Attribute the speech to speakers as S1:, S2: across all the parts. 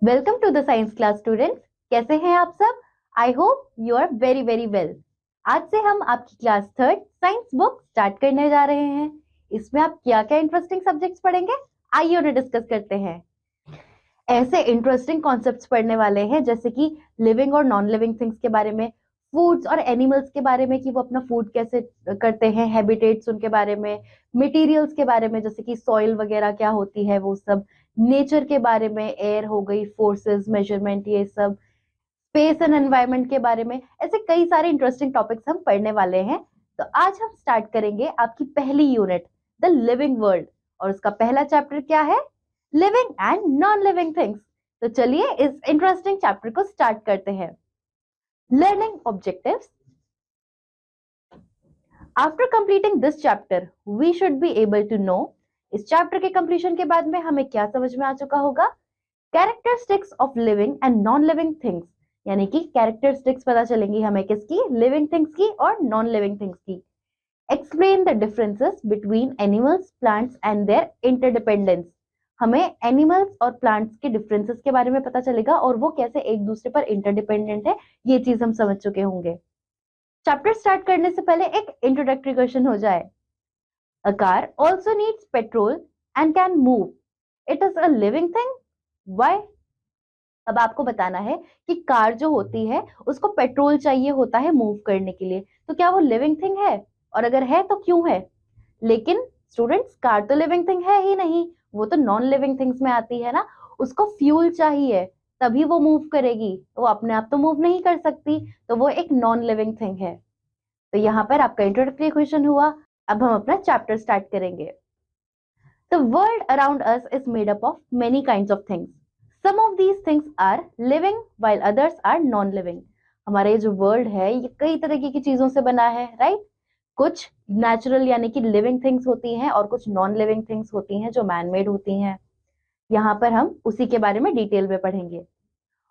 S1: Welcome to the science class students. कैसे हैं आप सब? I hope you are very very well. आज से हम आपकी class third science book start करने जा रहे हैं। इसमें आप क्या क्या इंटरेस्टिंग सब्जेक्ट्स पढ़ेंगे, आइए उन्हें डिस्कस करते हैं। ऐसे इंटरेस्टिंग कॉन्सेप्ट्स पढ़ने वाले हैं जैसे कि लिविंग और नॉन लिविंग थिंग्स के बारे में, फूड्स और एनिमल्स के बारे में कि वो अपना फूड कैसे करते हैं, हैबिटेट्स उनके बारे में, मटेरियल्स के बारे में जैसे कि सॉइल वगैरह क्या होती है वो सब, नेचर के बारे में, एयर हो गई, फोर्सेस, मेजरमेंट, ये सब, स्पेस एंड एनवायरनमेंट के बारे में। ऐसे कई सारे इंटरेस्टिंग टॉपिक्स हम पढ़ने वाले हैं। तो आज हम स्टार्ट करेंगे आपकी पहली यूनिट, द लिविंग वर्ल्ड, और उसका पहला चैप्टर क्या है, living and non living things. तो चलिए इस इंटरेस्टिंग चैप्टर को स्टार्ट करते हैं। Learning objectives. After completing this chapter we should be able to know, इस चैप्टर के कंप्लीशन के बाद में हमें क्या समझ में आ चुका होगा, characteristics of living and non living things, यानी कि कैरेक्टरिस्टिक्स पता चलेंगी हमें किसकी, लिविंग थिंग्स की और नॉन लिविंग थिंग्स की। Explain the differences between animals, plants and their interdependence, हमें एनिमल्स और प्लांट्स के डिफरेंसेस के बारे में पता चलेगा और वो कैसे एक दूसरे पर इंटरडिपेंडेंट है, ये चीज हम समझ चुके होंगे। चैप्टर स्टार्ट करने से पहले एक इंट्रोडक्टरी क्वेश्चन हो जाए। A car also needs petrol and can move, it is a living thing, why? अब आपको बताना है कि कार जो होती है उसको पेट्रोल चाहिए होता है मूव करने के लिए, तो क्या वो लिविंग थिंग है, और अगर है तो क्यों है? लेकिन स्टूडेंट्स, कार तो लिविंग थिंग है ही नहीं, वो तो नॉन लिविंग थिंग्स में आती है ना। उसको फ्यूल चाहिए तभी वो मूव करेगी, तो वो अपने आप तो मूव नहीं कर सकती, तो वो एक नॉन लिविंग थिंग है। तो यहाँ पर आपका इंट्रोडक्टरी क्वेश्चन हुआ। अब हम अपना चैप्टर स्टार्ट करेंगे। The world around us is made up of many kinds of things. Some of these things are living while others are non-living. हमारा ये जो वर्ल्ड है ये कई तरीके की चीजों से बना है, राइट? कुछ नेचुरल यानी कि लिविंग थिंग्स होती हैं और कुछ नॉन लिविंग थिंग्स होती हैं जो मैन मेड होती हैं। यहाँ पर हम उसी के बारे में डिटेल में पढ़ेंगे।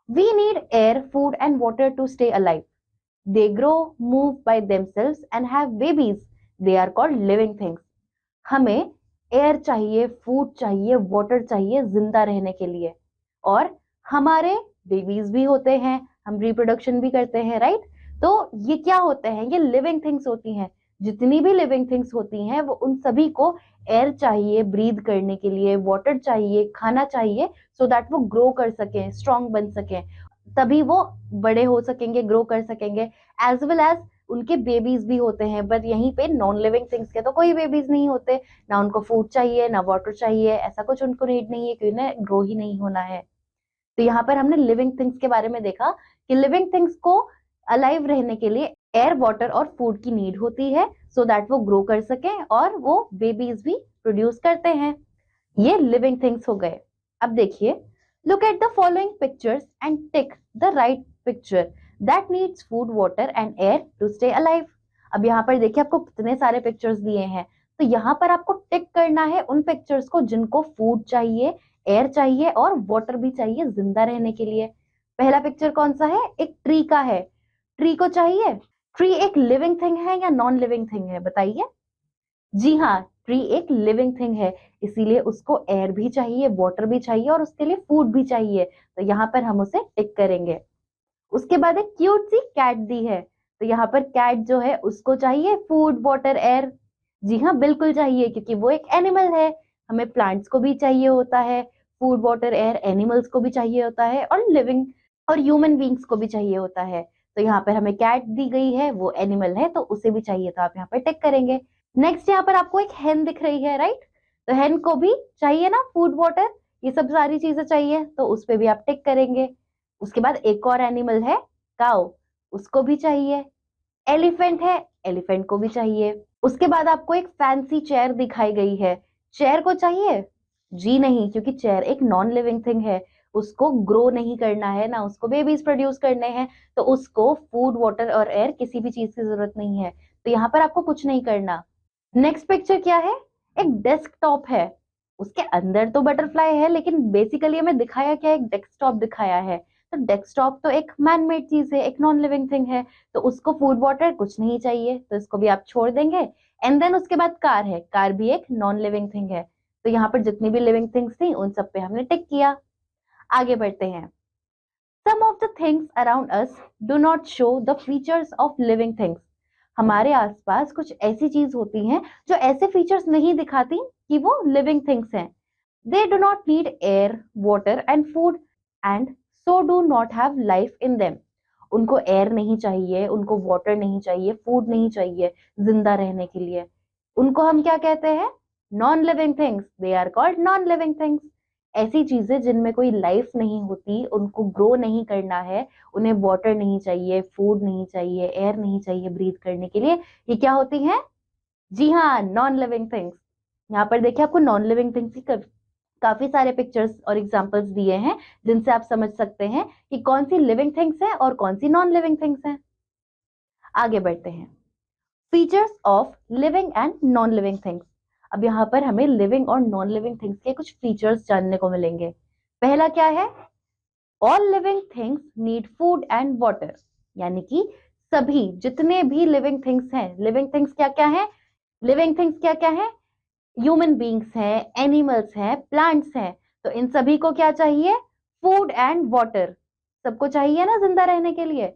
S1: We need air, food and water to stay alive. They grow, move by themselves and have babies. They are called living things. हमें एयर चाहिए, फूड चाहिए, वाटर चाहिए जिंदा रहने के लिए, और हमारे बेबीज भी होते हैं, हम रिप्रोडक्शन भी करते हैं, राइट? तो ये क्या होते हैं, ये लिविंग थिंग्स होती हैं। जितनी भी लिविंग थिंग्स होती हैं वो उन सभी को एयर चाहिए ब्रीद करने के लिए, वाटर चाहिए, खाना चाहिए, सो दैट वो ग्रो कर सकें, स्ट्रॉन्ग बन सकें, तभी वो बड़े हो सकेंगे, ग्रो कर सकेंगे। एज वेल एज उनके बेबीज भी होते हैं, बट यहीं पे नॉन लिविंग थिंग्स के तो कोई बेबीज नहीं होते, ना उनको फूड चाहिए ना वाटर चाहिए, ऐसा कुछ उनको नीड नहीं है क्योंकि उन्हें ग्रो ही नहीं होना है। तो यहाँ पर हमने लिविंग थिंग्स के बारे में देखा कि लिविंग थिंग्स को अलाइव रहने के लिए एयर, वाटर और फूड की नीड होती है, सो दैट वो ग्रो कर सके और वो बेबीज भी प्रोड्यूस करते हैं। ये लिविंग थिंग्स हो गए। अब देखिए, look at the following pictures and tick the right picture that needs food, water and air to stay alive. अब यहाँ पर देखिए आपको कितने सारे पिक्चर्स दिए हैं, तो यहाँ पर आपको टिक करना है उन पिक्चर्स को जिनको फूड चाहिए, एयर चाहिए और वाटर भी चाहिए जिंदा रहने के लिए। पहला पिक्चर कौन सा है, एक ट्री का है। ट्री को चाहिए, ट्री एक लिविंग थिंग है या नॉन लिविंग थिंग है, बताइए? जी हाँ, ट्री एक लिविंग थिंग है, इसीलिए उसको एयर भी चाहिए, वाटर भी चाहिए और उसके लिए फूड भी चाहिए, तो यहाँ पर हम उसे टिक करेंगे। उसके बाद एक क्यूट सी कैट दी है, तो यहाँ पर कैट जो है उसको चाहिए फूड, वाटर, एयर। जी हाँ, बिल्कुल चाहिए क्योंकि वो एक एनिमल है। हमें प्लांट्स को भी चाहिए होता है फूड, वाटर, एयर, एनिमल्स को भी चाहिए होता है और लिविंग और ह्यूमन बींग्स को भी चाहिए होता है। तो यहाँ पर हमें कैट दी गई है, वो एनिमल है तो उसे भी चाहिए, तो आप यहाँ पर टिक करेंगे। नेक्स्ट यहाँ पर आपको एक हेन दिख रही है, राइट? तो हेन को भी चाहिए ना फूड, वाटर, ये सब सारी चीजें चाहिए, तो उस पे भी आप टिक करेंगे। उसके बाद एक और एनिमल है काउ, उसको भी चाहिए। एलिफेंट है, एलिफेंट को भी चाहिए। उसके बाद आपको एक फैंसी चेयर दिखाई गई है, चेयर को चाहिए? जी नहीं, क्योंकि चेयर एक नॉन लिविंग थिंग है, उसको ग्रो नहीं करना है ना, उसको बेबीज प्रोड्यूस करने हैं, तो उसको फूड, वाटर और एयर किसी भी चीज की जरूरत नहीं है, तो यहाँ पर आपको कुछ नहीं करना। नेक्स्ट पिक्चर क्या है, एक डेस्कटॉप है, उसके अंदर तो बटरफ्लाई है लेकिन बेसिकली हमें दिखाया क्या है, एक डेस्कटॉप दिखाया है। तो डेस्कटॉप तो एक मैन मेड चीज है, एक नॉन लिविंग थिंग है, तो उसको फूड, वाटर कुछ नहीं चाहिए, तो इसको भी आप छोड़ देंगे। एंड देन उसके बाद कार है, कार भी एक नॉन लिविंग थिंग है, तो यहाँ पर जितनी भी लिविंग थिंग्स थी उन सब पे हमने टिक किया। आगे बढ़ते हैं। Some of the things around us do not show the features of living things. हमारे आसपास कुछ ऐसी चीज होती हैं जो ऐसे फीचर्स नहीं दिखाती कि वो लिविंग थिंग्स हैं। They do not need air, water and food and so do not have life in them. उनको एयर नहीं चाहिए, उनको वाटर नहीं चाहिए, फूड नहीं चाहिए जिंदा रहने के लिए। उनको हम क्या कहते हैं? Non living things. They are called non living things. ऐसी चीजें जिनमें कोई लाइफ नहीं होती, उनको ग्रो नहीं करना है, उन्हें वाटर नहीं चाहिए, फूड नहीं चाहिए, एयर नहीं चाहिए ब्रीथ करने के लिए, ये क्या होती हैं? जी हाँ, नॉन लिविंग थिंग्स। यहाँ पर देखिए आपको नॉन लिविंग थिंग्स की काफी सारे पिक्चर्स और एग्जांपल्स दिए हैं जिनसे आप समझ सकते हैं कि कौन सी लिविंग थिंग्स है और कौन सी नॉन लिविंग थिंग्स है। आगे बढ़ते हैं। Features of living and non living things. अब यहाँ पर हमें लिविंग और नॉन लिविंग थिंग्स के कुछ फीचर्स जानने को मिलेंगे। पहला क्या है? All living things need food and water, यानी कि सभी जितने भी लिविंग थिंग्स हैं, लिविंग थिंग्स क्या क्या है? लिविंग थिंग्स क्या क्या है? ह्यूमन बींग्स हैं, एनिमल्स हैं, प्लांट्स हैं। तो इन सभी को क्या चाहिए? Food and water. सबको चाहिए ना जिंदा रहने के लिए।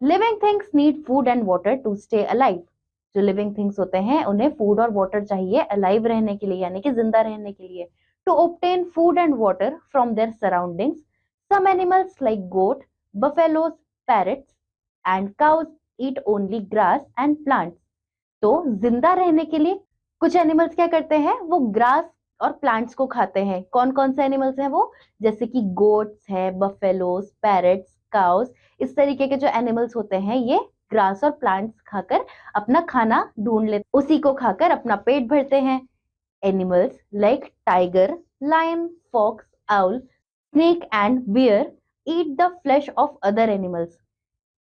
S1: Living things need food and water to stay alive. जो लिविंग थिंग्स होते हैं उन्हें फूड और वाटर चाहिए अलाइव रहने के लिए, यानी कि जिंदा रहने के लिए। To obtain food and water from their surroundings, some animals like goat, buffaloes, parrots and cows eat only grass and plants. तो जिंदा रहने के लिए कुछ एनिमल्स क्या करते हैं? वो ग्रास और प्लांट्स को खाते हैं। कौन कौन से एनिमल्स हैं वो? जैसे कि गोट्स है, बफेलोज, पैरट्स, काउस, इस तरीके के जो एनिमल्स होते हैं ये ग्रास और प्लांट्स खाकर अपना खाना ढूंढ लेते, उसी को खाकर अपना पेट भरते हैं। Animals like tiger, lion, fox, owl, snake and bear eat the flesh of other animals.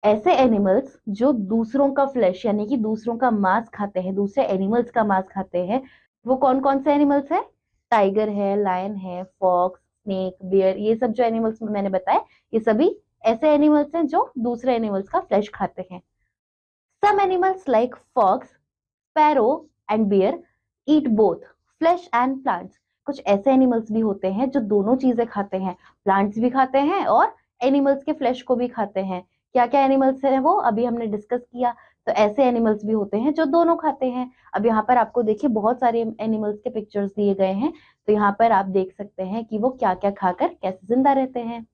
S1: ऐसे एनिमल्स जो दूसरों का फ्लैश यानी कि दूसरों का मांस खाते हैं, दूसरे एनिमल्स का मांस खाते हैं, वो कौन कौन से एनिमल्स हैं? टाइगर है, लायन है, फॉक्स, स्नेक, बियर, ये सब जो एनिमल्स मैंने बताए ये सभी ऐसे एनिमल्स हैं जो दूसरे एनिमल्स का फ्लैश खाते हैं। Some animals like fox, sparrow and bear eat both flesh and plants. कुछ ऐसे एनिमल्स भी होते हैं जो दोनों चीजें खाते हैं, प्लांट्स भी खाते हैं और एनिमल्स के फ्लैश को भी खाते हैं। क्या क्या एनिमल्स हैं वो अभी हमने डिस्कस किया। तो ऐसे एनिमल्स भी होते हैं जो दोनों खाते हैं। अब यहाँ पर आपको देखिए बहुत सारे एनिमल्स के पिक्चर्स दिए गए हैं, तो यहाँ पर आप देख सकते हैं कि वो क्या क्या खाकर कैसे जिंदा रहते हैं।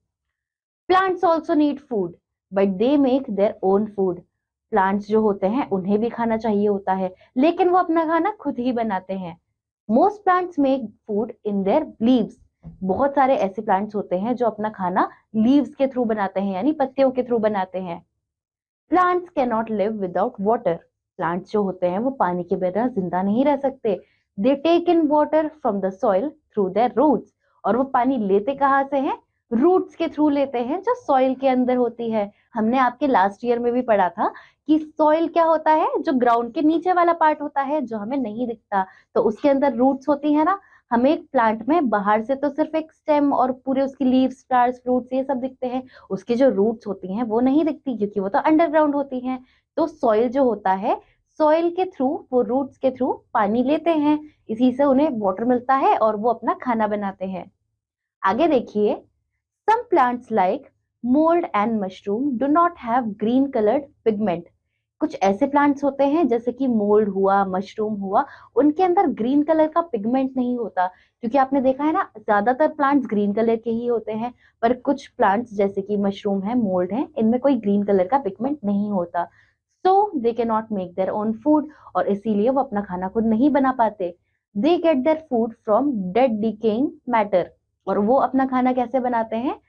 S1: Plants also need food but they make their own food. Plants जो होते हैं उन्हें भी खाना चाहिए होता है, लेकिन वो अपना खाना खुद ही बनाते हैं। Most plants make food in their leaves. बहुत सारे ऐसे प्लांट्स होते हैं जो अपना खाना लीव्स के थ्रू बनाते हैं, यानी पत्तियों के थ्रू बनाते हैं। Plants can not live without water. Plants जो होते हैं वो पानी के बिना जिंदा नहीं रह सकते। They take in water from the soil through their roots. और वो पानी लेते कहाँ से हैं? रूट्स के थ्रू लेते हैं जो सॉइल के अंदर होती है। हमने आपके लास्ट ईयर में भी पढ़ा था कि सॉइल क्या होता है? जो ग्राउंड के नीचे वाला पार्ट होता है जो हमें नहीं दिखता, तो उसके अंदर रूट्स होती है ना। हमें एक प्लांट में बाहर से तो सिर्फ एक स्टेम और पूरे उसकी लीव्स, फ्लावर्स, फ्रूट्स ये सब दिखते हैं, उसकी जो रूट्स होती हैं वो नहीं दिखती क्योंकि वो तो अंडरग्राउंड होती हैं। तो सॉइल जो होता है, सॉइल के थ्रू, वो रूट्स के थ्रू पानी लेते हैं, इसी से उन्हें वाटर मिलता है और वो अपना खाना बनाते हैं। आगे देखिए, some plants like mold and mushroom do not have green colored pigment. कुछ ऐसे प्लांट्स होते हैं जैसे कि मोल्ड हुआ, मशरूम हुआ, उनके अंदर ग्रीन कलर का पिगमेंट नहीं होता। क्योंकि आपने देखा है ना, ज्यादातर प्लांट्स ग्रीन कलर के ही होते हैं, पर कुछ प्लांट्स जैसे कि मशरूम है, मोल्ड है, इनमें कोई ग्रीन कलर का पिगमेंट नहीं होता। So they can not make their own food, और इसीलिए वो अपना खाना खुद नहीं बना पाते। They get their food from dead decaying matter. और वो अपना खाना कैसे बनाते हैं?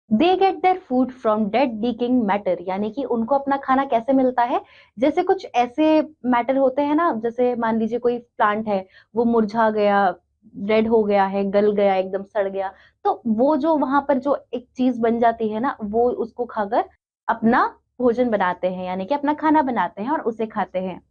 S1: They get their food from dead decaying matter, यानी कि उनको अपना खाना कैसे मिलता है? जैसे कुछ ऐसे मैटर होते हैं ना, जैसे मान लीजिए कोई प्लांट है, वो मुरझा गया, डेड हो गया है, गल गया, एकदम सड़ गया, तो वो जो वहां पर जो एक चीज बन जाती है ना, वो उसको खाकर अपना भोजन बनाते हैं, यानी कि अपना खाना बनाते हैं और उसे खाते हैं।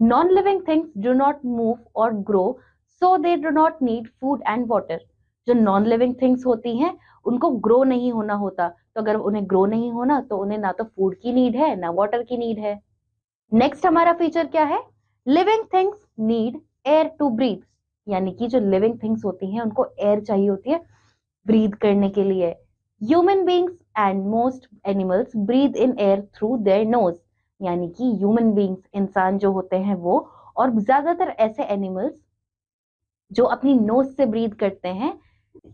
S1: Non living things do not move और grow, so they do not need food and water. जो नॉन लिविंग थिंग्स होती हैं उनको ग्रो नहीं होना होता, तो अगर उन्हें ग्रो नहीं होना तो उन्हें ना तो फूड की नीड है ना वाटर की नीड है। नेक्स्ट हमारा फीचर क्या है? Living things need air to breathe, यानी कि जो लिविंग थिंग्स होती हैं उनको एयर चाहिए होती है ब्रीथ करने के लिए। Human beings and most animals breathe in air through their nose, यानी कि ह्यूमन बींग्स इंसान जो होते हैं वो, और ज्यादातर ऐसे एनिमल्स जो अपनी नोज से ब्रीथ करते हैं।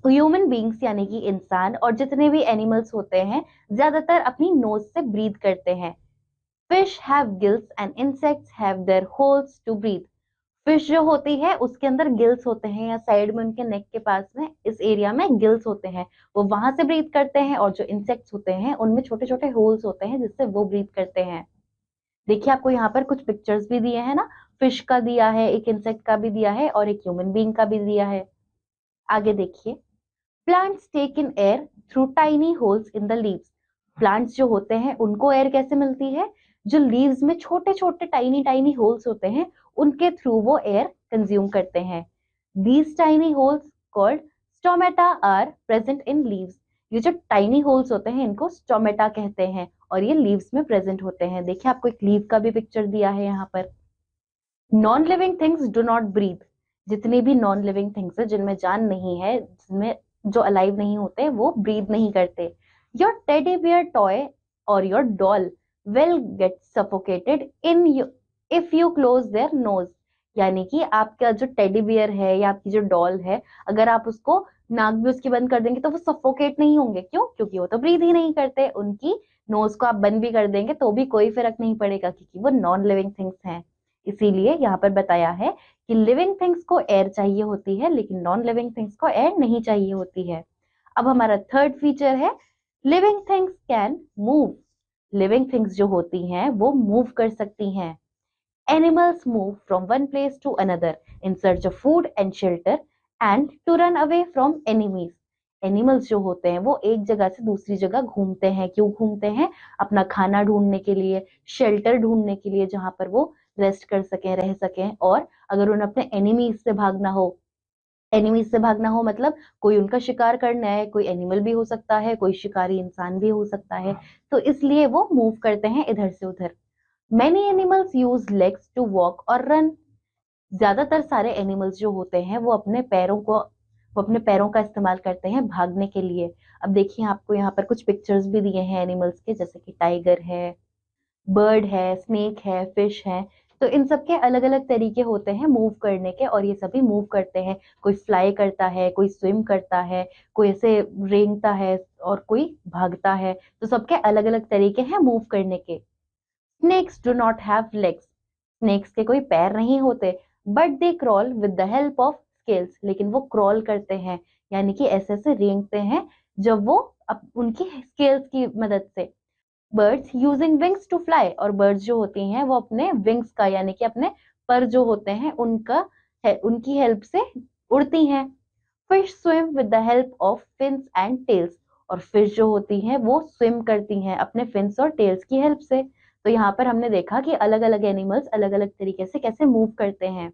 S1: ह्यूमन बींग्स यानी कि इंसान और जितने भी एनिमल्स होते हैं ज्यादातर अपनी नोज से ब्रीथ करते हैं। Fish have gills and insects have their holes to breathe. Fish जो होती है उसके अंदर गिल्स होते हैं, या साइड में उनके नेक के पास में इस एरिया में गिल्स होते हैं, वो वहां से ब्रीथ करते हैं। और जो इंसेक्ट्स होते हैं उनमें छोटे छोटे होल्स होते हैं जिससे वो ब्रीथ करते हैं। देखिए आपको यहाँ पर कुछ पिक्चर्स भी दिए हैं ना, फिश का दिया है, एक इंसेक्ट का भी दिया है और एक ह्यूमन बीइंग का भी दिया है। आगे देखिए, plants take in air through tiny holes in the leaves. Plants जो होते हैं उनको एयर कैसे मिलती है? जो लीव्स में छोटे छोटे टाइनी टाइनी होल्स होते हैं उनके थ्रू वो एयर कंज्यूम करते हैं। These tiny holes called stomata are present in leaves. ये जो टाइनी होल्स होते हैं इनको स्टोमेटा कहते हैं और ये लीव्स में प्रेजेंट होते हैं। देखिए आपको एक लीव का भी पिक्चर दिया है यहाँ पर। Non living things do not breathe. जितनी भी नॉन लिविंग थिंग्स है जिनमें जान नहीं है, जिनमें जो अलाइव नहीं होते, वो ब्रीथ नहीं करते। योर टेडी बियर टॉय और your doll will get suffocated in if you close there nose. यानी कि आपका जो टेडी बियर है या आपकी जो डॉल है, अगर आप उसको नाक भी उसकी बंद कर देंगे तो वो सफोकेट नहीं होंगे। क्यों? क्योंकि वो तो ब्रीथ ही नहीं करते। उनकी नोज को आप बंद भी कर देंगे तो भी कोई फर्क नहीं पड़ेगा क्योंकि वो नॉन लिविंग थिंग्स हैं। इसीलिए यहाँ पर बताया है कि लिविंग थिंग्स को एयर चाहिए होती है लेकिन नॉन लिविंग थिंग्स को एयर नहीं चाहिए होती है। अब हमारा थर्ड फीचर है living things can move. Living things जो होती हैं वो मूव कर सकती हैं। Animals move from one place to another in search of food and shelter and to run away from enemies. Animals जो होते हैं वो एक जगह से दूसरी जगह घूमते हैं। क्यों घूमते हैं? अपना खाना ढूंढने के लिए, शेल्टर ढूंढने के लिए जहां पर वो रेस्ट कर सकें, रह सकें। और अगर उन्हें अपने एनिमीज से भागना हो, एनिमीज से भागना हो मतलब कोई उनका शिकार करना है, कोई एनिमल भी हो सकता है, कोई शिकारी इंसान भी हो सकता है, तो इसलिए वो मूव करते हैं इधर से उधर। Many animals use legs to walk और रन। ज्यादातर सारे एनिमल्स जो होते हैं वो अपने पैरों का इस्तेमाल करते हैं भागने के लिए। अब देखिए आपको यहाँ पर कुछ पिक्चर्स भी दिए हैं एनिमल्स के, जैसे कि टाइगर है, बर्ड है, स्नेक है, फिश है। तो इन सब के अलग अलग तरीके होते हैं मूव करने के और ये सभी मूव करते हैं। कोई फ्लाई करता है, कोई स्विम करता है, कोई ऐसे रेंगता है और कोई भागता है। तो सबके अलग अलग तरीके हैं मूव करने के। Snakes do not have legs. Snakes के कोई पैर नहीं होते, but they crawl with the help of scales. लेकिन वो क्रॉल करते हैं, यानी कि ऐसे ऐसे रेंगते हैं जब वो उनकी स्केल्स की मदद से। Birds using wings to fly. और बर्ड्स जो होती हैं वो अपने विंग्स का यानी कि अपने पर जो होते हैं उनका उनकी हेल्प से उड़ती हैं। Fish swim with the help of fins and tails. और फिश जो होती हैं वो स्विम करती हैं अपने फिन्स और टेल्स की हेल्प से। तो यहाँ पर हमने देखा कि अलग अलग एनिमल्स अलग अलग तरीके से कैसे मूव करते हैं।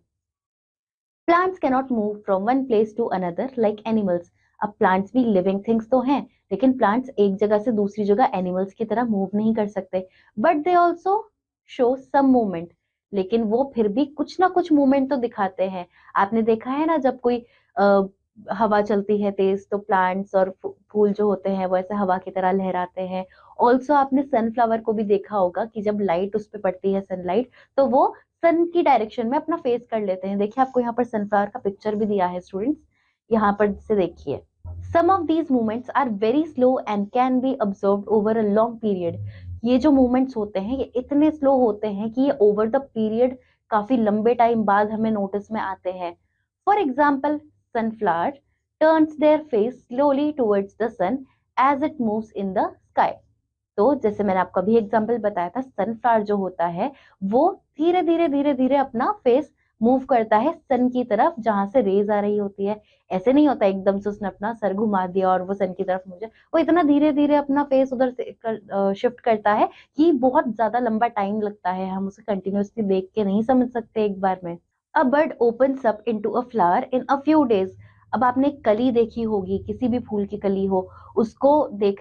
S1: Plants cannot move from one place to another like animals. अब प्लांट्स भी लिविंग थिंग्स तो हैं, लेकिन प्लांट्स एक जगह से दूसरी जगह एनिमल्स की तरह मूव नहीं कर सकते, but they also show some movement. लेकिन वो फिर भी कुछ ना कुछ मूवमेंट तो दिखाते हैं। आपने देखा है ना, जब कोई हवा चलती है तेज तो प्लांट्स और फूल जो होते हैं वो ऐसे हवा की तरह लहराते हैं। ऑल्सो आपने सनफ्लावर को भी देखा होगा कि जब लाइट उस पर पड़ती है, सनलाइट, तो वो सन की डायरेक्शन में अपना फेस कर लेते हैं। देखिए आपको यहाँ पर सनफ्लावर का पिक्चर भी दिया है स्टूडेंट्स, यहाँ पर से देखिए। Some of these movements are very slow and can be observed over a long period. ये जो मूवमेंट्स होते हैं ये इतने स्लो होते हैं कि ये ओवर द पीरियड काफी लंबे टाइम बाद हमें नोटिस में आते हैं। For example, sunflower turns their face slowly towards the sun as it moves in the sky। तो जैसे मैंने आपको अभी एग्जांपल बताया था, सनफ्लावर जो होता है वो धीरे धीरे धीरे धीरे अपना फेस मूव करता है सन की तरफ जहां से रेज आ रही होती है। ऐसे नहीं होता एकदम से उसने अपना सर घुमा दिया और वो सन की तरफ मुझे, वो इतना धीरे धीरे अपना फेस उधर से शिफ्ट करता है कि बहुत ज्यादा लंबा टाइम लगता है। हम उसे कंटिन्यूअसली देख के नहीं समझ सकते एक बार में। A bird opens up into a flower in a few days. अब आपने कली देखी होगी, किसी भी फूल की कली हो, उसको देख,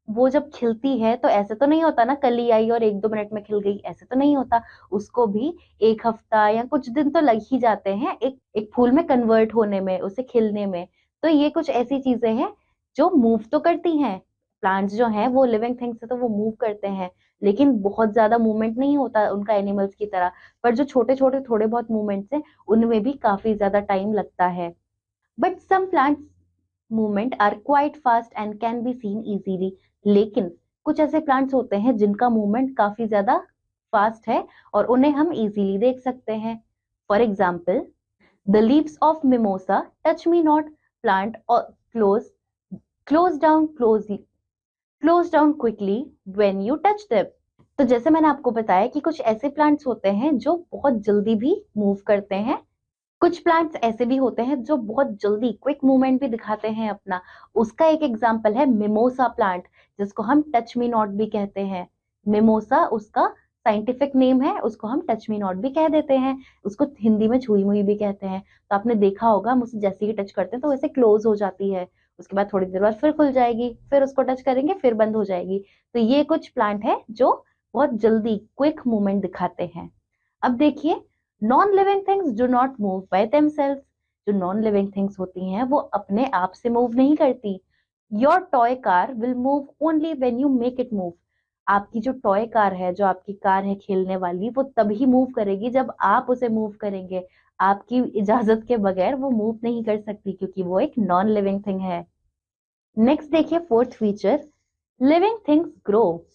S1: वो जब खिलती है तो ऐसे तो नहीं होता ना कली आई और एक दो मिनट में खिल गई, ऐसे तो नहीं होता। उसको भी एक हफ्ता या कुछ दिन तो लग ही जाते हैं एक एक फूल में कन्वर्ट होने में, उसे खिलने में। तो ये कुछ ऐसी चीजें हैं जो मूव तो करती हैं। प्लांट्स जो हैं वो लिविंग थिंग्स है तो वो मूव करते हैं, लेकिन बहुत ज्यादा मूवमेंट नहीं होता उनका एनिमल्स की तरह। पर जो छोटे छोटे थोड़े बहुत मूवमेंट्स हैं उनमें भी काफी ज्यादा टाइम लगता है। But some plants movement are quite fast and can be seen easily. लेकिन कुछ ऐसे प्लांट्स होते हैं जिनका मूवमेंट काफी ज्यादा फास्ट है और उन्हें हम इजीली देख सकते हैं। For example, the leaves of mimosa touch me not plant और close down quickly when you touch them. तो जैसे मैंने आपको बताया कि कुछ ऐसे प्लांट्स होते हैं जो बहुत जल्दी भी मूव करते हैं, कुछ प्लांट्स ऐसे भी होते हैं जो बहुत जल्दी क्विक मूवमेंट भी दिखाते हैं अपना। उसका एक एग्जांपल है मिमोसा प्लांट, जिसको हम टच मी नॉट भी कहते हैं। मिमोसा उसका साइंटिफिक नेम है, उसको हम टच मी नॉट भी कह देते हैं, उसको हिंदी में छुई मुई भी कहते हैं। तो आपने देखा होगा, हम उसे जैसे ही टच करते हैं तो वैसे क्लोज हो जाती है, उसके बाद थोड़ी देर बाद फिर खुल जाएगी, फिर उसको टच करेंगे फिर बंद हो जाएगी। तो ये कुछ प्लांट है जो बहुत जल्दी क्विक मूवमेंट दिखाते हैं। अब देखिए, non living things do not move by themselves. जो नॉन लिविंग थिंग्स होती हैं वो अपने आप से मूव नहीं करती। Your toy car will move only when you make it move. आपकी जो टॉय कार है, जो आपकी कार है खेलने वाली, वो तभी मूव करेगी जब आप उसे मूव करेंगे। आपकी इजाजत के बगैर वो मूव नहीं कर सकती, क्योंकि वो एक नॉन लिविंग थिंग है। नेक्स्ट देखिए, fourth feature, living things grow.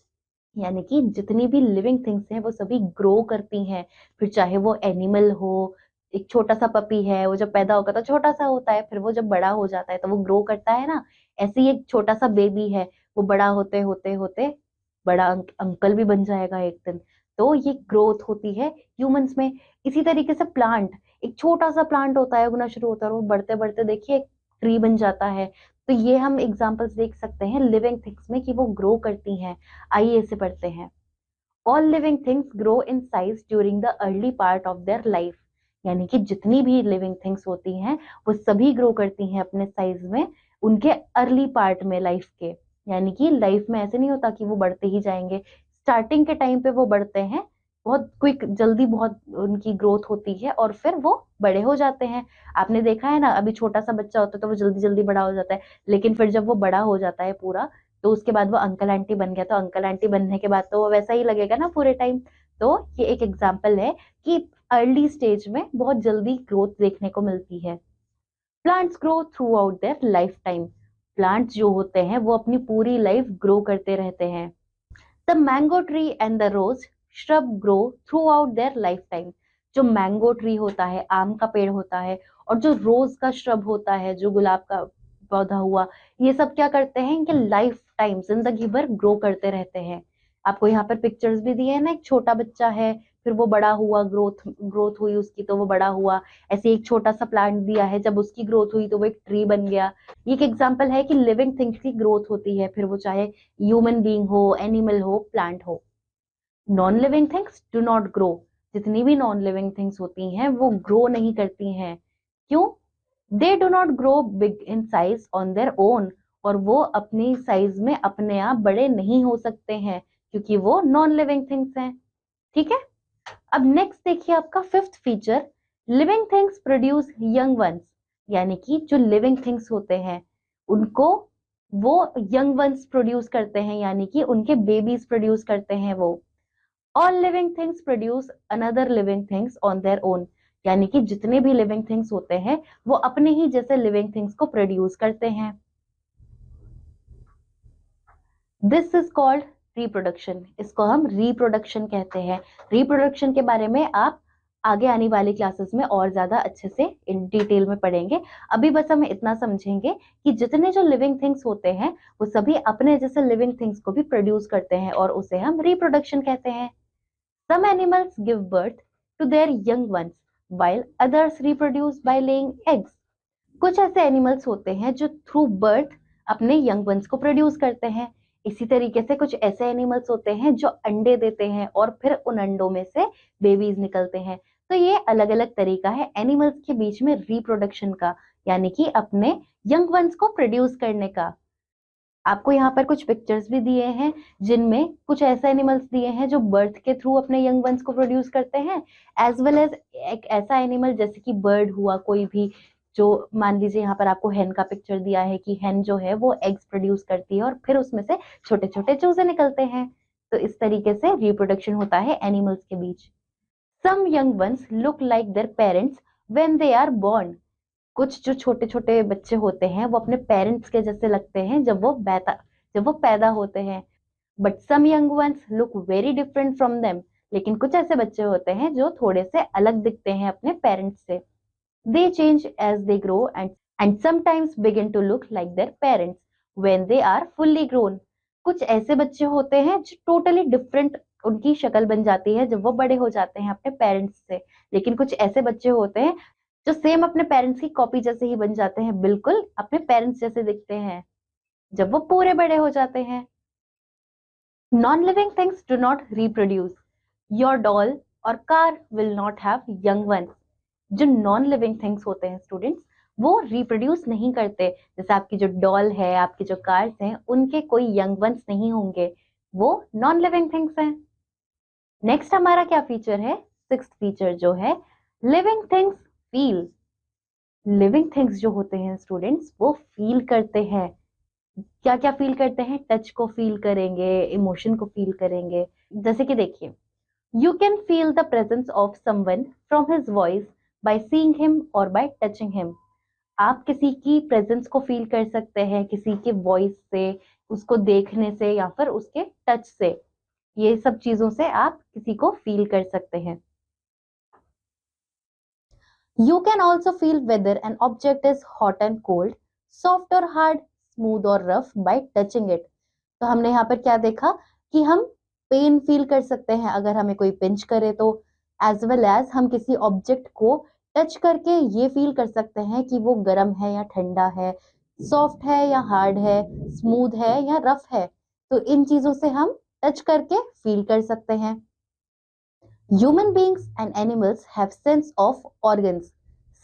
S1: यानी कि जितनी भी लिविंग थिंग्स हैं वो सभी ग्रो करती हैं। फिर चाहे वो एनिमल हो, एक छोटा सा पपी है, वो जब पैदा होगा तो छोटा सा होता है, फिर वो जब बड़ा हो जाता है तो वो ग्रो करता है ना। ऐसे ही एक छोटा सा बेबी है, वो बड़ा होते होते होते बड़ा अंकल भी बन जाएगा एक दिन। तो ये ग्रोथ होती है ह्यूमंस में। इसी तरीके से प्लांट, एक छोटा सा प्लांट होता है, उगना शुरू होता है और वो बढ़ते बढ़ते देखिए एक ट्री बन जाता है। तो ये हम एग्जांपल्स देख सकते हैं लिविंग थिंग्स में कि वो ग्रो करती हैं। आइए इसे पढ़ते हैं। All living things grow in size during the early part of their life. यानी कि जितनी भी लिविंग थिंग्स होती हैं वो सभी ग्रो करती हैं अपने साइज में, उनके अर्ली पार्ट में लाइफ के। यानी कि लाइफ में ऐसे नहीं होता कि वो बढ़ते ही जाएंगे, स्टार्टिंग के टाइम पे वो बढ़ते हैं, बहुत क्विक जल्दी बहुत उनकी ग्रोथ होती है और फिर वो बड़े हो जाते हैं। आपने देखा है ना, अभी छोटा सा बच्चा होता है तो वो जल्दी जल्दी बड़ा हो जाता है, लेकिन फिर जब वो बड़ा हो जाता है पूरा, तो उसके बाद वो अंकल आंटी बन गया, तो अंकल आंटी बनने के बाद तो वो वैसा ही लगेगा ना पूरे टाइम। तो ये एक एग्जाम्पल है कि अर्ली स्टेज में बहुत जल्दी ग्रोथ देखने को मिलती है। Plants grow throughout their life time. Plants जो होते हैं वो अपनी पूरी लाइफ ग्रो करते रहते हैं। The mango tree and the rose shrub grow throughout their lifetime. जो मैंगो ट्री होता है, आम का पेड़ होता है, और जो रोज का श्रब होता है, जो गुलाब का पौधा हुआ, ये सब क्या करते हैं कि लाइफ टाइम जिंदगी भर ग्रो करते रहते हैं। आपको यहाँ पर पिक्चर्स भी दिए हैं ना, एक छोटा बच्चा है, फिर वो बड़ा हुआ, ग्रोथ ग्रोथ हुई उसकी तो वो बड़ा हुआ। ऐसे एक छोटा सा प्लांट दिया है, जब उसकी ग्रोथ हुई तो वो एक ट्री बन गया। ये एक एग्जाम्पल है कि लिविंग थिंग्स की ग्रोथ होती है, फिर वो चाहे ह्यूमन बीइंग हो, एनिमल हो, प्लांट हो। Non living things do not grow. जितनी भी नॉन लिविंग थिंग्स होती हैं वो ग्रो नहीं करती हैं। क्यों? दे do not grow big in size on their own. और वो अपनी साइज में अपने आप बड़े नहीं हो सकते हैं, क्योंकि वो नॉन लिविंग थिंग्स हैं। ठीक है। अब नेक्स्ट देखिए आपका fifth feature, living things produce young ones. यानी कि जो लिविंग थिंग्स होते हैं उनको वो यंग वंस प्रोड्यूस करते हैं, यानी कि उनके बेबीज प्रोड्यूस करते हैं वो। All living things produce another living things on their own. यानी कि जितने भी लिविंग थिंग्स होते हैं वो अपने ही जैसे लिविंग थिंग्स को प्रोड्यूस करते हैं। This is called reproduction. इसको हम रिप्रोडक्शन कहते हैं। रिप्रोडक्शन के बारे में आप आगे आने वाली क्लासेस में और ज्यादा अच्छे से इन डिटेल में पढ़ेंगे। अभी बस हम इतना समझेंगे कि जितने जो लिविंग थिंग्स होते हैं वो सभी अपने जैसे लिविंग थिंग्स को भी प्रोड्यूस करते हैं और उसे हम रिप्रोडक्शन कहते हैं। Some animals give birth to their young ones, while others reproduce by laying eggs. कुछ ऐसे एनिमल्स होते हैं जो थ्रू बर्थ अपने यंग वंस को प्रोड्यूस करते हैं। इसी तरीके से कुछ ऐसे एनिमल्स होते हैं जो अंडे देते हैं और फिर उन अंडों में से बेबीज निकलते हैं। तो ये अलग अलग तरीका है एनिमल्स के बीच में रिप्रोडक्शन का, यानी कि अपने यंग वंस को प्रोड्यूस करने का। आपको यहाँ पर कुछ पिक्चर्स भी दिए हैं जिनमें कुछ ऐसे एनिमल्स दिए हैं जो बर्थ के थ्रू अपने यंग वंस को प्रोड्यूस करते हैं, एज वेल एज एक ऐसा एनिमल जैसे कि बर्ड हुआ, कोई भी जो मान लीजिए यहाँ पर आपको हेन का पिक्चर दिया है कि हेन जो है वो एग्स प्रोड्यूस करती है और फिर उसमें से छोटे छोटे चूजे निकलते हैं। तो इस तरीके से रिप्रोडक्शन होता है एनिमल्स के बीच। Some young ones look like their parents when they are born. कुछ जो छोटे छोटे बच्चे होते हैं वो अपने पेरेंट्स के जैसे लगते हैं जब वो पैदा होते हैं। But some young ones look very different from them. लेकिन कुछ ऐसे बच्चे होते हैं जो थोड़े से अलग दिखते हैं अपने पेरेंट्स से। They change as they grow and sometimes begin to look like their parents when they are fully grown. कुछ ऐसे बच्चे होते हैं जो टोटली डिफरेंट उनकी शक्ल बन जाती है जब वो बड़े हो जाते हैं अपने पेरेंट्स से। लेकिन कुछ ऐसे बच्चे होते हैं जो सेम अपने पेरेंट्स की कॉपी जैसे ही बन जाते हैं, बिल्कुल अपने पेरेंट्स जैसे दिखते हैं जब वो पूरे बड़े हो जाते हैं। Non living things do not reproduce. Your doll और car will not have young ones. जो नॉन लिविंग थिंग्स होते हैं स्टूडेंट्स, वो रिप्रोड्यूस नहीं करते। जैसे आपकी जो डॉल है, आपकी जो कार्स हैं, उनके कोई यंग वंस नहीं होंगे, वो नॉन लिविंग थिंग्स हैं। नेक्स्ट हमारा क्या फीचर है? सिक्स्थ फीचर जो है living things feel. Living things जो होते हैं स्टूडेंट्स, वो फील करते हैं। क्या क्या फील करते हैं? टच को फील करेंगे, इमोशन को फील करेंगे। जैसे कि देखिए, you can feel the presence of someone from his voice by seeing him or by touching him। आप किसी की प्रेजेंस को फील कर सकते हैं किसी के वॉइस से, उसको देखने से या फिर उसके टच से। ये सब चीजों से आप किसी को फील कर सकते हैं। You can also feel whether an object is hot and cold, soft or hard, smooth or rough by touching it। तो हमने यहाँ पर क्या देखा कि हम पेन फील कर सकते हैं अगर हमें कोई पिंच करे तो, एज वेल एज हम किसी ऑब्जेक्ट को टच करके ये फील कर सकते हैं कि वो गर्म है या ठंडा है, सॉफ्ट है या हार्ड है, स्मूथ है या रफ है। तो इन चीजों से हम टच करके फील कर सकते हैं। Human beings and animals have sense of organs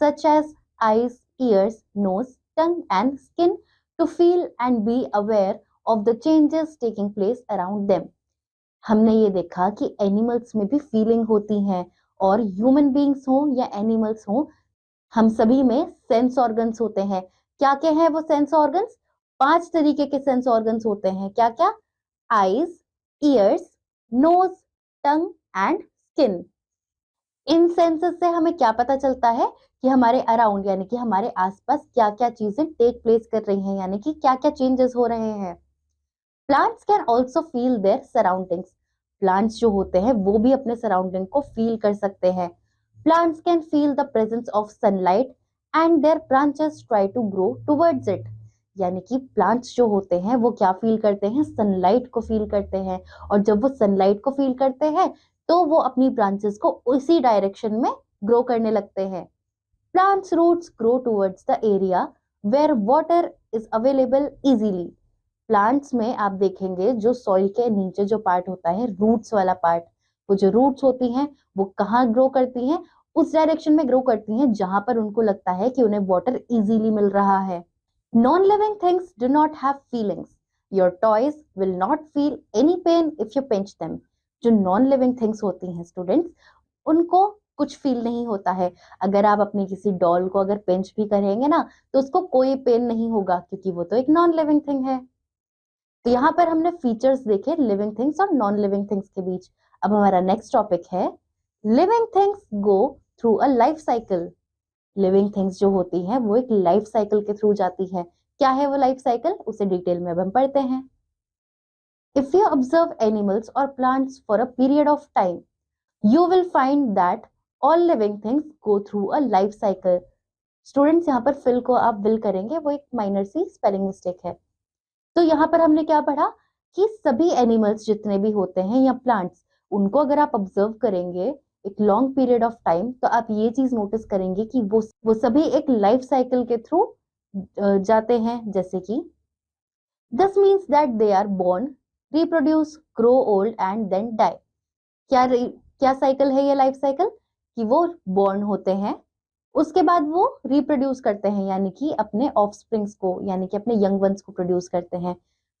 S1: such as eyes, ears, nose, tongue and skin to feel and be aware of the changes taking place around them. हमने ये देखा कि एनिमल्स में भी फीलिंग होती हैं, और ह्यूमन बीइंग्स हो या एनिमल्स हो, हम सभी में सेंस ऑर्गन्स होते हैं। क्या क्या है वो सेंस ऑर्गन्स? 5 तरीके के सेंस ऑर्गन्स होते हैं। क्या क्या? Eyes, ears, nose, tongue and skin. इन सेंसेस से हमें क्या पता चलता है कि हमारे अराउंड यानी कि हमारे आसपास क्या क्या चीजें टेक प्लेस कर रही हैं, यानी कि क्या क्या चेंजेस हो रहे हैं। Plants can also feel there surroundings. Plants जो होते हैं वो भी अपने सराउंडिंग को फील कर सकते हैं। Plants can feel the presence of sunlight and their branches try to grow towards it. यानी कि प्लांट्स जो होते हैं वो क्या फील करते हैं? सनलाइट को फील करते हैं, और जब वो सनलाइट को फील करते हैं तो वो अपनी ब्रांचेस को उसी डायरेक्शन में ग्रो करने लगते हैं। Plants roots grow towards the area where water is available easily. प्लांट्स में आप देखेंगे जो सॉइल के नीचे जो पार्ट होता है, रूट्स वाला पार्ट, वो जो रूट्स होती हैं वो कहाँ ग्रो करती हैं? उस डायरेक्शन में ग्रो करती हैं जहां पर उनको लगता है कि उन्हें वाटर इजीली मिल रहा है। Non living things do not have feelings. Your toys will not feel any pen if you pinch them. जो नॉन लिविंग थिंग्स होती हैं स्टूडेंट्स, उनको कुछ फील नहीं होता है। अगर आप अपनी किसी डॉल को अगर पिंच भी करेंगे ना, तो उसको कोई पेन नहीं होगा, क्योंकि वो तो एक नॉन लिविंग थिंग है। तो यहाँ पर हमने फीचर्स देखे लिविंग थिंग्स और नॉन लिविंग थिंग्स के बीच। अब हमारा नेक्स्ट टॉपिक है living things go through a life cycle. Living things जो होती हैं वो एक लाइफ साइकिल के थ्रू जाती है। क्या है वो लाइफ साइकिल? उसे डिटेल में अब हम पढ़ते हैं। इफ यू ऑब्जर्व एनिमल्स और plants for a period of time, you will find that all living things go through a life cycle। Students यहाँ पर फिल को आप विल करेंगे, वो एक माइनर सी स्पेलिंग मिस्टेक है। तो यहाँ पर हमने क्या पढ़ा कि सभी एनिमल्स जितने भी होते हैं या प्लांट्स, उनको अगर आप ऑब्जर्व करेंगे एक लॉन्ग पीरियड ऑफ टाइम, तो आप ये चीज नोटिस करेंगे कि वो सभी एक लाइफ साइकिल के थ्रू जाते हैं। जैसे कि this means that they are born, reproduce, grow old and then die. क्या साइकिल है ये लाइफ साइकिल? कि वो बोर्न होते हैं, उसके बाद वो रिप्रोड्यूस करते हैं, यानी कि अपने ऑफस्प्रिंग्स को, यानी कि अपने यंग वंस को प्रोड्यूस करते हैं।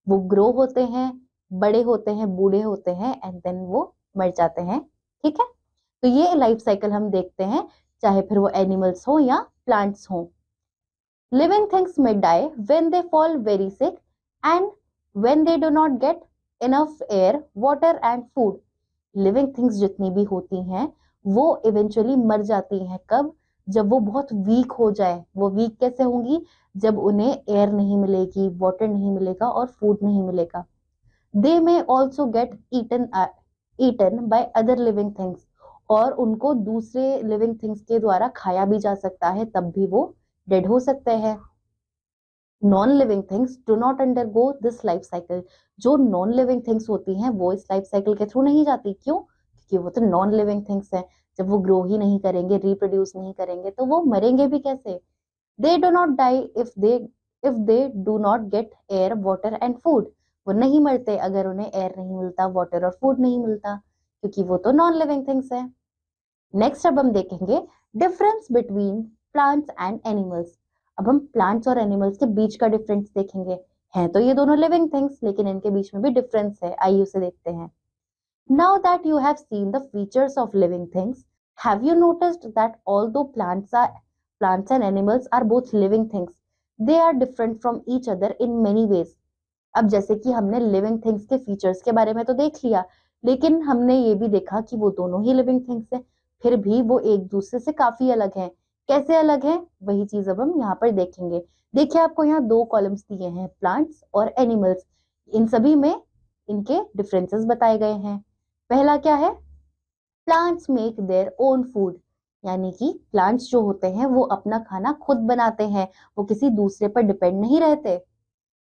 S1: वो ग्रो होते हैं, बड़े होते हैं, बूढ़े होते हैं, एंड देन वो मर जाते हैं। ठीक है, तो ये लाइफ साइकिल हम देखते हैं, चाहे फिर वो एनिमल्स हो या प्लांट्स हो। Living things may die when they fall very sick and when they do not get enough air, water and food. Living things जितनी भी होती हैं वो इवेंचुअली मर जाती हैं। कब? जब वो बहुत वीक हो जाए। वो वीक कैसे होंगी? जब उन्हें एयर नहीं मिलेगी, वाटर नहीं मिलेगा और फूड नहीं मिलेगा। They may also get eaten by other living things, और उनको दूसरे लिविंग थिंग्स के द्वारा खाया भी जा सकता है, तब भी वो डेड हो सकते हैं। Non living things do not undergo this life cycle. जो नॉन लिविंग थिंग्स होती हैं वो इस लाइफ साइकिल के थ्रू नहीं जाती। क्यों? क्योंकि वो तो नॉन लिविंग थिंग्स हैं। जब वो ग्रो ही नहीं करेंगे, रिप्रोड्यूस नहीं करेंगे, तो वो मरेंगे भी कैसे? They do not die if they do not get air, water and food. वो नहीं मरते अगर उन्हें एयर नहीं मिलता, वाटर और फूड नहीं मिलता, क्योंकि वो तो नॉन लिविंग थिंग्स है। नेक्स्ट अब हम देखेंगे difference between plants and animals. अब हम प्लांट्स और एनिमल्स के बीच का डिफरेंस देखेंगे। हैं तो ये दोनों लिविंग थिंग्स, लेकिन इनके बीच में भी डिफरेंस है। आइए उसे देखते हैं। Now that you have seen the features of living things, have you noticed that although plants and animals are both living things, they are different from each other in many ways. अब जैसे कि हमने living things के features के बारे में तो देख लिया, लेकिन हमने ये भी देखा कि वो दोनों ही लिविंग थिंग्स हैं, फिर भी वो एक दूसरे से काफी अलग हैं। कैसे अलग हैं? वही चीज अब हम यहाँ पर देखेंगे। देखिए आपको यहाँ दो कॉलम्स दिए हैं, प्लांट्स और एनिमल्स। इन सभी में इनके डिफरेंसेस बताए गए हैं। पहला क्या है? Plants make their own food, यानी कि प्लांट्स जो होते हैं वो अपना खाना खुद बनाते हैं, वो किसी दूसरे पर डिपेंड नहीं रहते।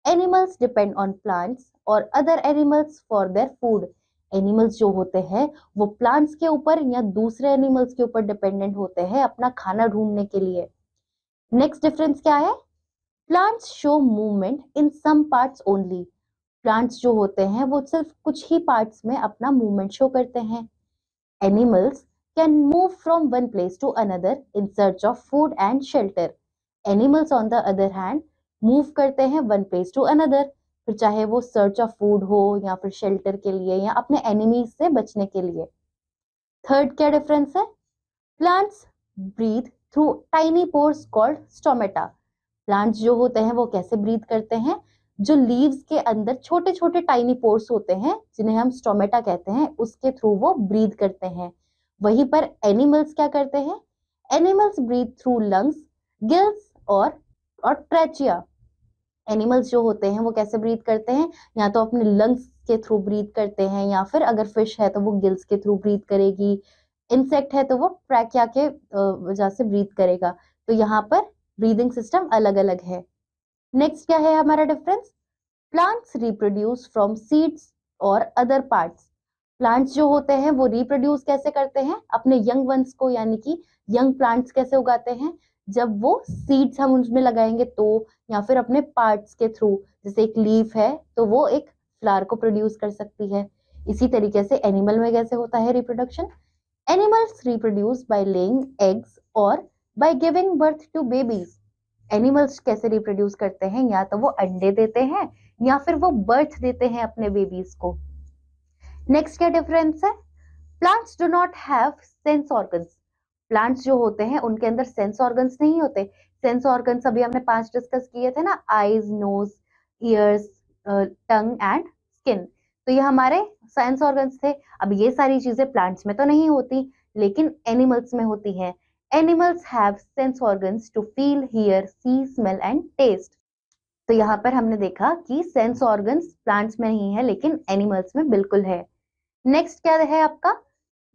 S1: एनिमल्स डिपेंड ऑन प्लांट्स और other animals for their food. Animals जो होते हैं वो प्लांट्स के ऊपर या दूसरे एनिमल्स के ऊपर डिपेंडेंट होते हैं अपना खाना ढूंढने के लिए। नेक्स्ट डिफरेंस क्या है? Plants show movement in some parts only. Plants जो होते हैं वो सिर्फ कुछ ही पार्ट्स में अपना मूवमेंट शो करते हैं। Animals can move from one place to another in search of food and shelter. Animals on the other hand move करते हैं one place to another, फिर चाहे वो search of food हो या फिर shelter के लिए या अपने enemies से बचने के लिए। थर्ड क्या डिफरेंस है? Plants breathe through tiny pores called stomata. Plants जो होते हैं वो कैसे ब्रीथ करते हैं? जो लीव्स के अंदर छोटे छोटे टाइनी पोर्स होते हैं जिन्हें हम स्टोमेटा कहते हैं, उसके थ्रू वो ब्रीथ करते हैं। वहीं पर एनिमल्स क्या करते हैं? Animals breathe through lungs, gills और ट्रेचिया। एनिमल्स जो होते हैं वो कैसे ब्रीथ करते हैं? या तो अपने लंग्स के थ्रू ब्रीथ करते हैं, या फिर अगर फिश है तो वो गिल्स के थ्रू ब्रीथ करेगी, इंसेक्ट है तो वो ट्रैकिया के वजह से ब्रीथ करेगा। तो यहाँ पर ब्रीदिंग सिस्टम अलग अलग है। नेक्स्ट क्या है हमारा difference? Plants reproduce from seeds और अदर पार्ट्स। प्लांट्स जो होते हैं वो रिप्रोड्यूस कैसे करते हैं? अपने यंग वंस को, यानी कि यंग प्लांट्स कैसे उगाते हैं? जब वो सीड्स हम उसमें लगाएंगे तो, या फिर अपने पार्ट्स के थ्रू। जैसे एक लीफ है तो वो एक फ्लावर को प्रोड्यूस कर सकती है। इसी तरीके से एनिमल में कैसे होता है reproduction? Animals reproduce by laying eggs और by giving birth to babies. Animals कैसे रिप्रोड्यूस करते हैं? या तो वो अंडे देते हैं या फिर वो बर्थ देते हैं अपने बेबीज को। नेक्स्ट क्या डिफरेंस है? Plants do not have sense organs. Plants जो होते हैं उनके अंदर सेंस ऑर्गन्स नहीं होते। सेंस ऑर्गन्स अभी हमने 5 डिस्कस किए थे ना, eyes, nose, ears, tongue and skin. तो ये हमारे सेंस ऑर्गन्स थे। अब ये सारी चीजें प्लांट्स में तो नहीं होती, लेकिन एनिमल्स में होती हैं। Animals have sense organs to feel, hear, see, smell and taste. तो यहाँ पर हमने देखा कि सेंस ऑर्गन्स प्लांट्स में नहीं है, लेकिन एनिमल्स में बिल्कुल है। नेक्स्ट क्या है आपका?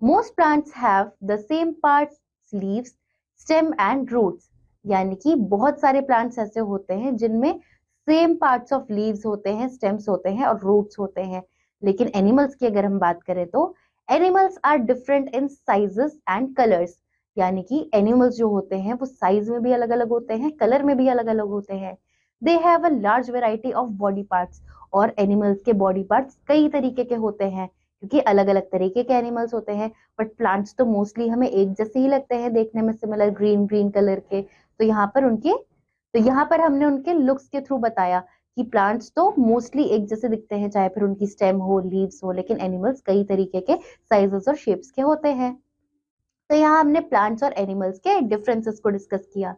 S1: Most plants have the same parts, leaves, stem and roots. यानी कि बहुत सारे प्लांट्स ऐसे होते हैं जिनमें सेम पार्ट्स ऑफ लीव्स होते हैं, स्टेम्स होते हैं और रूट्स होते हैं। लेकिन एनिमल्स की अगर हम बात करें तो animals are different in sizes and colours. यानी कि एनिमल्स जो होते हैं वो साइज में भी अलग अलग होते हैं, कलर में भी अलग अलग होते हैं। They have a large variety of body parts. और एनिमल्स के बॉडी पार्ट्स कई तरीके के होते हैं, क्योंकि अलग अलग तरीके के एनिमल्स होते हैं। बट प्लांट्स तो मोस्टली हमें एक जैसे ही लगते हैं देखने में, सिमिलर ग्रीन ग्रीन कलर के। तो यहाँ पर हमने उनके लुक्स के थ्रू बताया कि प्लांट्स तो मोस्टली एक जैसे दिखते हैं, चाहे फिर उनकी स्टेम हो, लीव्स हो, लेकिन एनिमल्स कई तरीके के साइजेस और शेप्स के होते हैं। तो यहाँ हमने प्लांट्स और एनिमल्स के डिफरेंसेस को डिस्कस किया।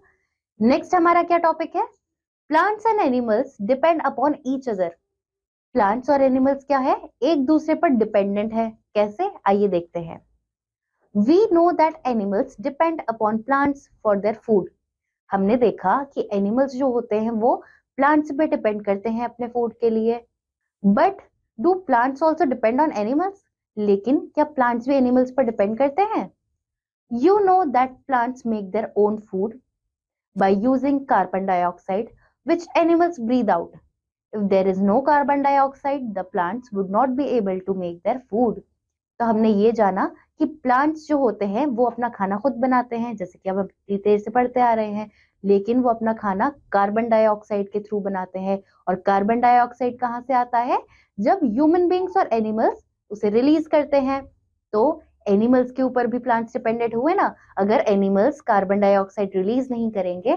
S1: नेक्स्ट हमारा क्या टॉपिक है? Plants and animals depend upon each other. Plants और एनिमल्स क्या है? एक दूसरे पर डिपेंडेंट है। कैसे? आइए देखते हैं। We know that animals depend upon plants for their food. हमने देखा कि एनिमल्स जो होते हैं वो प्लांट्स पे डिपेंड करते हैं अपने फूड के लिए। But do plants also depend on animals? लेकिन क्या प्लांट्स भी एनिमल्स पर डिपेंड करते हैं? You know that plants make their own food by using carbon dioxide, which animals breathe out. If there is no carbon dioxide, the plants would not be able to make their food. तो हमने ये जाना कि plants जो होते हैं वो अपना खाना खुद बनाते हैं, जैसे कि अब हम इतनी देर से पढ़ते आ रहे हैं, लेकिन वो अपना खाना कार्बन डाइऑक्साइड के थ्रू बनाते हैं। और कार्बन डाइऑक्साइड कहाँ से आता है? जब ह्यूमन बींग्स और एनिमल्स उसे रिलीज करते हैं। तो एनिमल्स के ऊपर भी प्लांट्स डिपेंडेंट हुए ना। अगर एनिमल्स कार्बन डाइऑक्साइड रिलीज नहीं करेंगे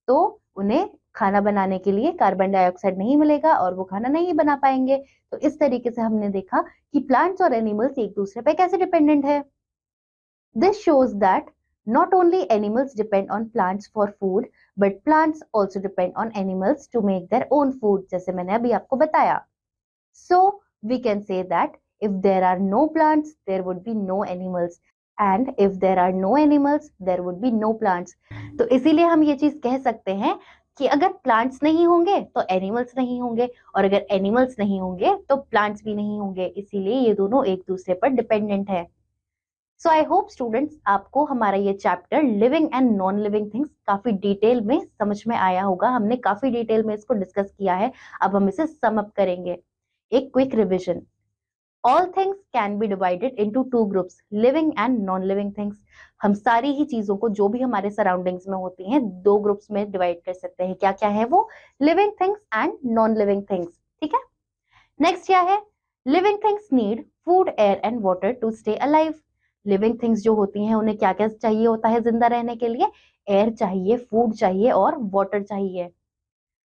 S1: तो उन्हें खाना बनाने के लिए कार्बन डाइऑक्साइड नहीं मिलेगा और वो खाना नहीं बना पाएंगे। तो इस तरीके से हमने देखा कि प्लांट्स और एनिमल्स एक दूसरे पे कैसे डिपेंडेंट है। This shows that not only animals depend on plants for food, but plants also depend on animals to make their own food, जैसे मैंने अभी आपको बताया। So we can say that if there are no plants, there would be no animals, and if there are no animals, there would be no plants. तो इसीलिए हम ये चीज कह सकते हैं कि अगर प्लांट्स नहीं होंगे तो एनिमल्स नहीं होंगे, और अगर एनिमल्स नहीं होंगे तो प्लांट्स भी नहीं होंगे। इसीलिए ये दोनों एक दूसरे पर डिपेंडेंट है। सो आई होप स्टूडेंट्स आपको हमारा ये chapter living and non living things काफी डिटेल में समझ में आया होगा। हमने काफी डिटेल में इसको डिस्कस किया है। अब हम इसे सम अप करेंगे। एक quick revision. All things can be divided into two groups, living and non living things. हम सारी ही चीजों को जो भी हमारे सराउंडिंग्स में होती हैं दो ग्रुप्स में डिवाइड कर सकते हैं। क्या क्या है वो? Living things and non living things. ठीक है। नेक्स्ट क्या है? Living things need food, air and water to stay alive. Living things जो होती हैं उन्हें क्या क्या चाहिए होता है जिंदा रहने के लिए? एयर चाहिए, फूड चाहिए और वाटर चाहिए।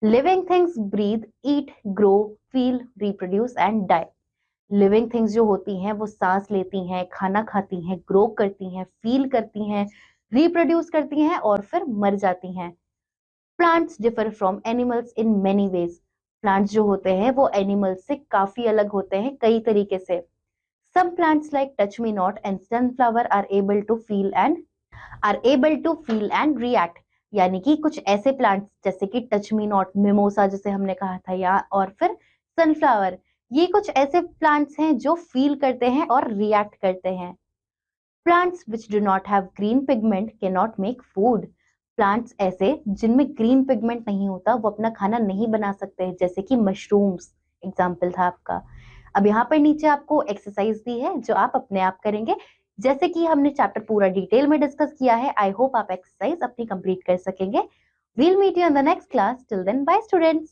S1: Living things breathe, eat, grow, feel, reproduce and die. Living things जो होती हैं वो सांस लेती हैं, खाना खाती हैं, ग्रो करती हैं, फील करती हैं, रिप्रोड्यूस करती हैं और फिर मर जाती हैं। Plants differ from animals in many ways. Plants जो होते हैं वो एनिमल्स से काफी अलग होते हैं कई तरीके से। Some plants like touch me not and sunflower are able to feel and react। यानी कि कुछ ऐसे प्लांट्स जैसे कि टच मी नॉट, मिमोसा जिसे हमने कहा था, या और फिर सनफ्लावर, ये कुछ ऐसे प्लांट्स हैं जो फील करते हैं और रिएक्ट करते हैं। Plants which do not have green pigment can not make food. Plants ऐसे जिनमें ग्रीन पिगमेंट नहीं होता वो अपना खाना नहीं बना सकते, जैसे कि मशरूम्स एग्जाम्पल था आपका। अब यहाँ पर नीचे आपको एक्सरसाइज दी है जो आप अपने आप करेंगे। जैसे कि हमने चैप्टर पूरा डिटेल में डिस्कस किया है, आई होप आप एक्सरसाइज अपनी कंप्लीट कर सकेंगे। We'll meet you in the next class. Till then bye students.